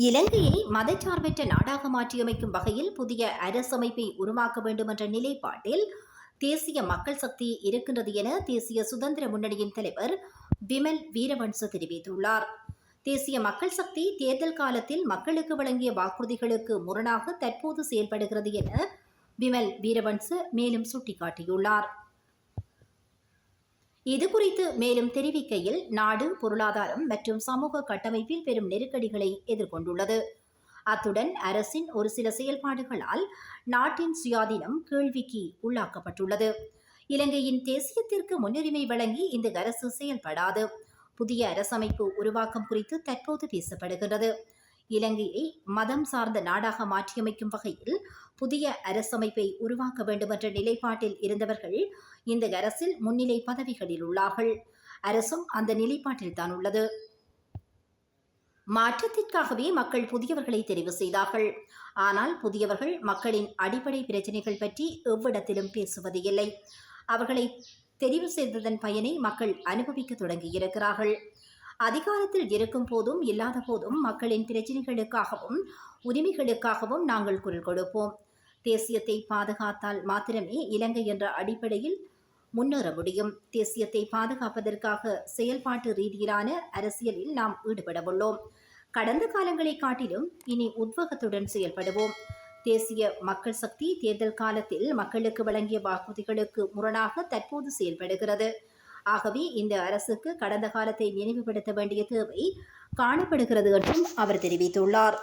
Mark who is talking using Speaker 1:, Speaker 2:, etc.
Speaker 1: இலங்கையை மதச்சார்பற்ற நாடாக மாற்றியமைக்கும் வகையில் புதிய அரசமைப்பை உருவாக்க வேண்டும் என்ற நிலைப்பாட்டில் தேசிய மக்கள் சக்தி இருக்கின்றது என தேசிய சுதந்திர முன்னணியின் தலைவர் விமல் வீரவன்ச தெரிவித்துள்ளார். தேசிய மக்கள் சக்தி தேர்தல் காலத்தில் மக்களுக்கு வழங்கிய வாக்குறுதிகளுக்கு முரணாக தற்போது செயல்படுகிறது என விமல் வீரவன்ச மேலும் சுட்டிக்காட்டியுள்ளார். இதுகுறித்து மேலும் தெரிவிக்கையில், நாடு பொருளாதாரம் மற்றும் சமூக கட்டமைப்பில் பெரும் நெருக்கடிகளை எதிர்கொண்டுள்ளது. அத்துடன் அரசின் ஒரு சில செயல்பாடுகளால் நாட்டின் சுயாதீனம் கேள்விக்கு உள்ளாக்கப்பட்டுள்ளது. இலங்கையின் தேசியத்திற்கு முன்னுரிமை வழங்கி இந்த அரசு செயல்படாது. புதிய அரசமைப்பு உருவாக்கம் குறித்து தற்போது பேசப்படுகிறது. இலங்கையை மதம் சார்ந்த நாடாக மாற்றியமைக்கும் வகையில் புதிய அரசமைப்பை உருவாக்க வேண்டும் என்ற நிலைப்பாட்டில் இருந்தவர்கள் இந்த அரசில் முன்னிலை பதவிகளில் உள்ளார்கள். அரசும் அந்த நிலைப்பாட்டில் தான் உள்ளது. மாற்றத்திற்காகவே மக்கள் புதியவர்களை தெரிவு செய்தார்கள். ஆனால் புதியவர்கள் மக்களின் அடிப்படை பிரச்சினைகள் பற்றி எவ்விடத்திலும் பேசுவது இல்லை. அவர்களை தெரிவு செய்ததன் பயனை மக்கள் அனுபவிக்க தொடங்கியிருக்கிறார்கள். அதிகாரத்தில் இருக்கும் போதும் இல்லாத போதும் மக்களின் பிரச்சினைகளுக்காகவும் உரிமைகளுக்காகவும் நாங்கள் குரல் கொடுப்போம். தேசியத்தை பாதுகாத்தால் மாத்திரமே இலங்கை என்ற அடிப்படையில் முன்னேற முடியும். தேசியத்தை பாதுகாப்பதற்காக செயல்பாட்டு ரீதியிலான அரசியலில் நாம் ஈடுபடவுள்ளோம். கடந்த காலங்களை காட்டிலும் இனி உத்வேகத்துடன் செயல்படுவோம். தேசிய மக்கள் சக்தி தேர்தல் காலத்தில் மக்களுக்கு வழங்கிய வாக்குறுதிகளுக்கு முரணாக தற்போது செயல்படுகிறது. ஆகவே இந்த அரசுக்கு கடந்த காலத்தை நினைவுபடுத்த வேண்டிய தேவை காணப்படுகிறது என்றும் அவர் தெரிவித்துள்ளார்.